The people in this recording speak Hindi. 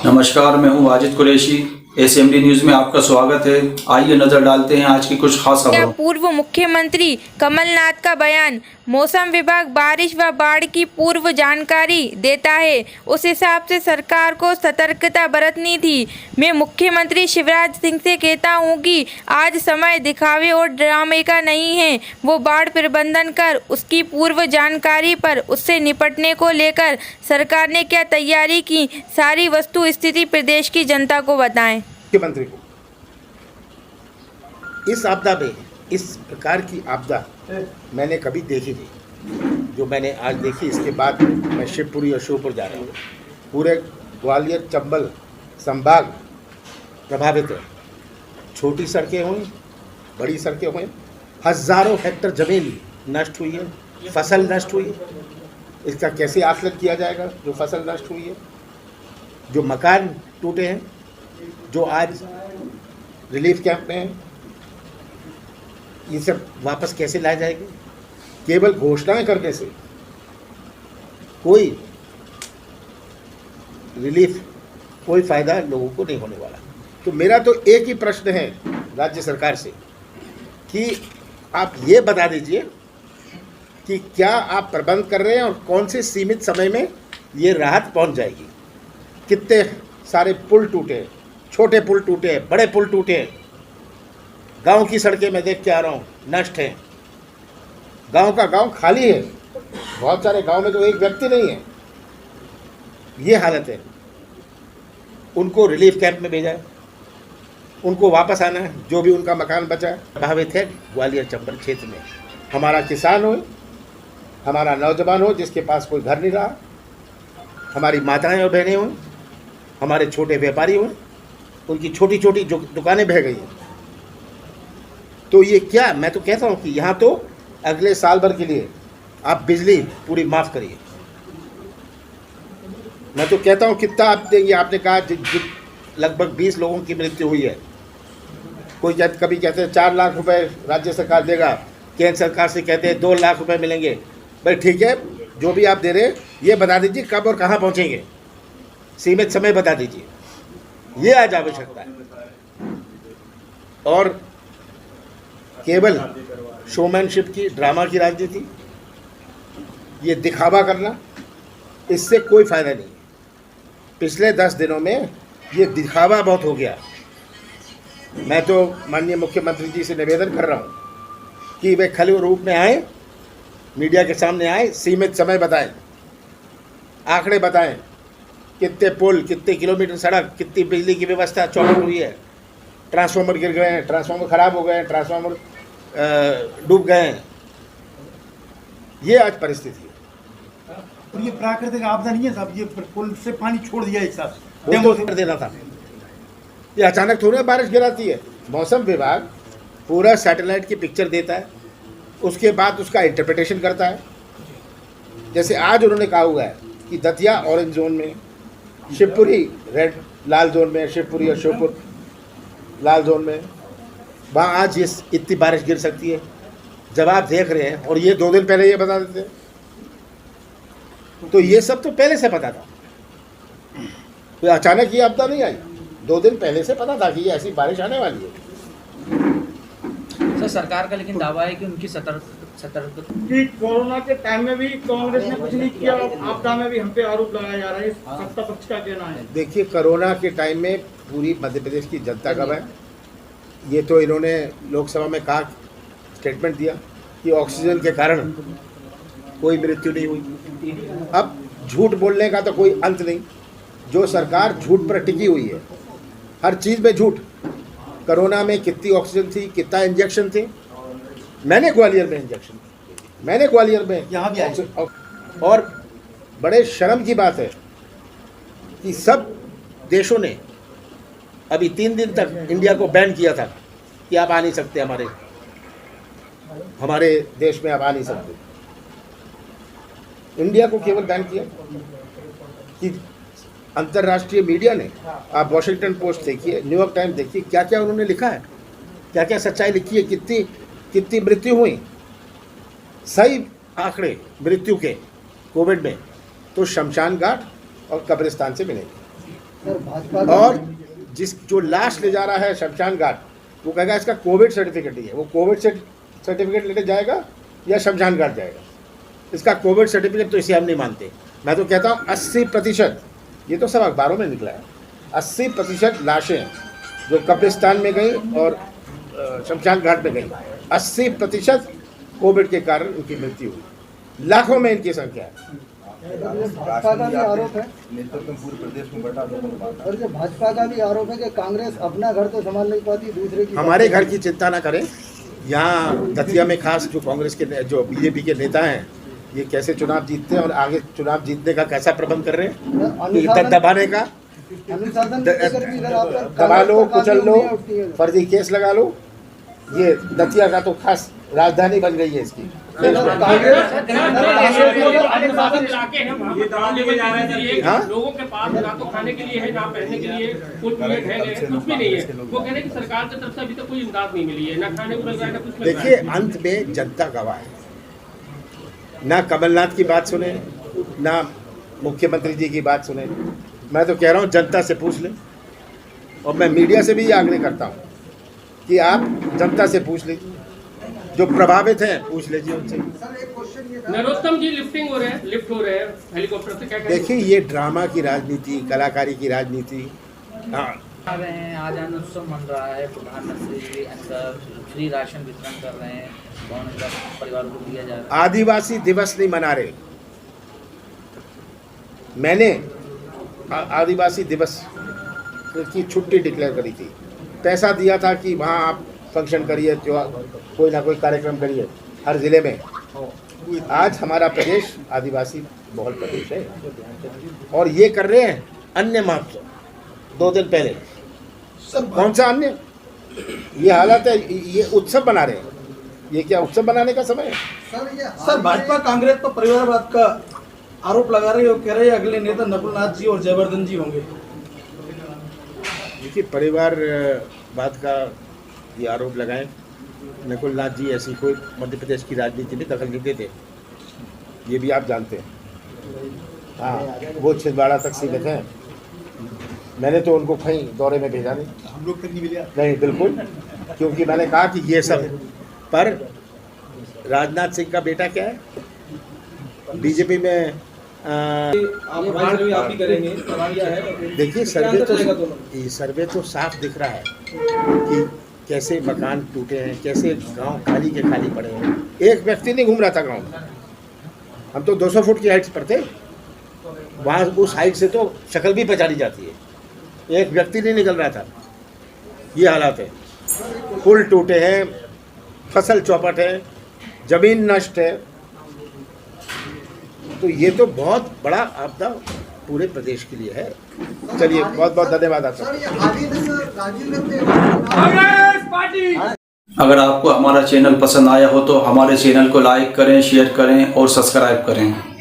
नमस्कार, मैं हूं वाजिद कुरैशी। एसएमडी न्यूज में आपका स्वागत है। आइए नजर डालते हैं आज की कुछ खास खबरों। पूर्व मुख्यमंत्री कमलनाथ का बयान। मौसम विभाग बारिश व बाढ़ की पूर्व जानकारी देता है, उस हिसाब से सरकार को सतर्कता बरतनी थी। मैं मुख्यमंत्री शिवराज सिंह से कहता हूं कि आज समय दिखावे और ड्रामे का नहीं है। वो बाढ़ प्रबंधन कर उसकी पूर्व जानकारी पर उससे निपटने को लेकर सरकार ने क्या तैयारी की, सारी वस्तु स्थिति प्रदेश की जनता को बताएं। मुख्यमंत्री को इस आपदा में, इस प्रकार की आपदा मैंने कभी देखी नहीं जो मैंने आज देखी। इसके बाद मैं शिवपुरी और श्योपुर जा रहा हूँ। पूरे ग्वालियर चंबल संभाग प्रभावित है। छोटी सड़कें हुई, बड़ी सड़कें हुई, हज़ारों हेक्टर ज़मीन नष्ट हुई है, फसल नष्ट हुई। इसका कैसे आकलन किया जाएगा जो फसल नष्ट हुई है, जो मकान टूटे हैं, जो आज रिलीफ कैंप में हैं, ये सब वापस कैसे लाए जाएंगे। केवल घोषणाएं करने से कोई रिलीफ, कोई फ़ायदा लोगों को नहीं होने वाला। तो मेरा तो एक ही प्रश्न है राज्य सरकार से कि आप ये बता दीजिए कि क्या आप प्रबंध कर रहे हैं और कौन से सीमित समय में ये राहत पहुंच जाएगी। कितने सारे पुल टूटे, छोटे पुल टूटे, बड़े पुल टूटे। गांव की सड़कें मैं देख के आ रहा हूँ, नष्ट हैं। गांव का गांव खाली है। बहुत सारे गांव में तो एक व्यक्ति नहीं है। ये हालत है। उनको रिलीफ कैंप में भेजा है, उनको वापस आना है। जो भी उनका मकान बचा है, प्रभावित है ग्वालियर चंबल क्षेत्र में। हमारा किसान हो, हमारा नौजवान हो जिसके पास कोई घर नहीं रहा, हमारी माताएं और बहनें हों, हमारे छोटे व्यापारी हों, उनकी छोटी छोटी जो दुकानें बह गई हैं। तो ये क्या, मैं तो कहता हूँ कि यहाँ तो अगले साल भर के लिए आप बिजली पूरी माफ़ करिए। मैं तो कहता हूँ कितना आप देंगे। आपने कहा लगभग 20 लोगों की मृत्यु हुई है। कोई कभी कहते हैं 4 लाख रुपए राज्य सरकार देगा, केंद्र सरकार से कहते हैं 2 लाख रुपए मिलेंगे। भाई ठीक है, जो भी आप दे रहे हैं ये बता दीजिए कब और कहाँ पहुँचेंगे, सीमित समय बता दीजिए। ये आज आवश्यकता है। और केवल शोमैनशिप की, ड्रामा की राजनीति, ये दिखावा करना, इससे कोई फ़ायदा नहीं। पिछले 10 दिनों में ये दिखावा बहुत हो गया। मैं तो माननीय मुख्यमंत्री जी से निवेदन कर रहा हूँ कि वे खले रूप में आए, मीडिया के सामने आए, सीमित समय बताएं, आंकड़े बताएं, कितने पुल, कितने किलोमीटर सड़क, कितनी बिजली की व्यवस्था चौपट हुई है, ट्रांसफार्मर गिर गए हैं, ट्रांसफार्मर ख़राब हो गए हैं, ट्रांसफार्मर डूब गए हैं। ये आज परिस्थिति है। और ये प्राकृतिक आपदा नहीं है साहब, ये पुल से पानी छोड़ दिया एक साथ, वो तो कर देना था। ये अचानक थोड़ी बारिश गिराती है। मौसम विभाग पूरा सैटेलाइट की पिक्चर देता है, उसके बाद उसका इंटरप्रिटेशन करता है। जैसे आज उन्होंने कहा हुआ है कि दतिया ऑरेंज जोन में, शिवपुरी रेड लाल जोन में, शिवपुरी और श्योपुर लाल जोन में, वहाँ आज ये इतनी बारिश गिर सकती है। जब आप देख रहे हैं, और ये 2 दिन पहले ये बता देते, तो ये सब तो पहले से पता था। तो अचानक ये आपदा नहीं आई, 2 दिन पहले से पता था कि ये ऐसी बारिश आने वाली है। सर, सरकार का लेकिन दावा है कि उनकी सतर्क कि कोरोना के टाइम में भी कांग्रेस ने कुछ नहीं किया, आपदा में भी हम पे आरोप लगाया जा रहा है। सत्ता पक्ष का कहना है। देखिए, कोरोना के टाइम में पूरी मध्य प्रदेश की जनता कब है, ये तो इन्होंने लोकसभा में कहा, स्टेटमेंट दिया कि ऑक्सीजन के कारण कोई मृत्यु नहीं हुई। अब झूठ बोलने का तो कोई अंत नहीं। जो सरकार झूठ पर टिकी हुई है, हर चीज़ में झूठ। कोरोना में कितनी ऑक्सीजन थी, कितना इंजेक्शन थे, मैंने ग्वालियर में इंजेक्शन, मैंने ग्वालियर में यहाँ भी आए। और बड़े शर्म की बात है कि सब देशों ने अभी 3 दिन तक इंडिया को बैन किया था कि आप आ नहीं सकते, हमारे देश में आप आ नहीं सकते। इंडिया को केवल बैन किया कि अंतर्राष्ट्रीय मीडिया ने, आप वॉशिंगटन पोस्ट देखिए, न्यूयॉर्क टाइम्स देखिए, क्या क्या उन्होंने लिखा है, क्या क्या सच्चाई लिखी है, कितनी मृत्यु हुई। सही आंकड़े मृत्यु के कोविड में तो शमशान घाट और कब्रिस्तान से मिलेंगे। और जो लाश ले जा रहा है शमशान घाट, वो कहेगा इसका कोविड सर्टिफिकेट नहीं है, वो कोविड सर्टिफिकेट लेने जाएगा या शमशान घाट जाएगा? इसका कोविड सर्टिफिकेट तो इसे हम नहीं मानते। मैं तो कहता हूँ 80%, ये तो सब अखबारों में निकला है, 80% लाशें जो कब्रिस्तान में गई और शमशान घाट में गई, 80% कोविड के कारण उनकी मृत्यु हुई। लाखों में इनकी संख्या है। भाजपा का भी आरोप है, पूरे प्रदेश में बटा और जो भाजपा का भी आरोप है कि कांग्रेस अपना घर तो संभाल नहीं पाती, दूसरे की। हमारे घर की चिंता ना करें। यहाँ दतिया में खास जो कांग्रेस के जो बीजेपी के नेता हैं, ये कैसे चुनाव जीतते हैं और आगे चुनाव जीतने का कैसा प्रबंध कर रहे हैं, दबाने का, दबा लो, कुचल लो, फर्जी केस लगा लो। ये दतिया का तो खास राजधानी बन गई है इसकी। लोगों के पास ना तो खाने के लिए है, ना पहनने के लिए कुछ भी नहीं है। वो कह रहे हैं कि सरकार की तरफ से अभी तक कोई इमदाद नहीं मिली है, ना खाने को मिल रहा है, ना कुछ मिल रहा है। देखिए, अंत में जनता गवाह है। ना कमलनाथ की बात सुने, ना मुख्यमंत्री जी की बात सुने। मैं तो कह रहा हूँ जनता से पूछ लें, और मैं मीडिया से भी आग्रह करता हूँ कि आप जनता से पूछ लीजिए, जो प्रभावित हैं पूछ लीजिए उनसे। नरोत्तम जी लिफ्ट हो रहे हैं हेलीकॉप्टर से, क्या देखिए, ये ड्रामा की राजनीति, कलाकारी की राजनीति। हाँ, आ रहे हैं, आज अन्न उत्सव मन रहा है, प्रधानमंत्री जी अंदर फ्री राशन वितरण कर रहे हैं, परिवार को दिया जा रहा है। आदिवासी दिवस नहीं मना रहे। मैंने आदिवासी दिवस की छुट्टी डिक्लेयर करी थी, पैसा दिया था कि वहाँ आप फंक्शन करिए, कोई ना कोई कार्यक्रम करिए हर ज़िले में। आज हमारा प्रदेश आदिवासी बहुल प्रदेश है, और ये कर रहे हैं अन्य महोत्सव 2 दिन पहले। कौन सा अन्य? ये हालत है, ये उत्सव बना रहे हैं। ये क्या उत्सव बनाने का समय है? सर, भाजपा कांग्रेस पर परिवारवाद का आरोप लगा रही है और कह रहे हैं अगले नेता नकुलनाथ जी और जयवर्धन जी होंगे। देखिए, परिवारवाद का ये आरोप लगाएं। नकुलनाथ जी ऐसी कोई मध्य प्रदेश की राजनीति में दखल नहीं देते, ये भी आप जानते हैं। हाँ, वो छिंदवाड़ा तक सीमित हैं। मैंने तो उनको कहीं दौरे में भेजा नहीं। हम लोग तक नहीं मिले? नहीं, बिल्कुल, क्योंकि मैंने कहा कि ये सब पर राजनाथ सिंह का बेटा क्या है, बीजेपी में आप ही करेंगे, देखिए, सर्वे तो साफ दिख रहा है कि कैसे मकान टूटे हैं, कैसे गांव खाली के खाली पड़े हैं। एक व्यक्ति नहीं घूम रहा था गांव में। हम तो 200 फुट की हाइट पर थे, वहाँ उस हाइट से तो शक्ल भी पहचानी जाती है। एक व्यक्ति नहीं निकल रहा था। ये हालात है। पुल टूटे हैं, फसल चौपट है, जमीन नष्ट है। तो ये तो बहुत बड़ा आपदा पूरे प्रदेश के लिए है। चलिए, बहुत बहुत धन्यवाद आपका। अगर आपको हमारा चैनल पसंद आया हो तो हमारे चैनल को लाइक करें, शेयर करें और सब्सक्राइब करें।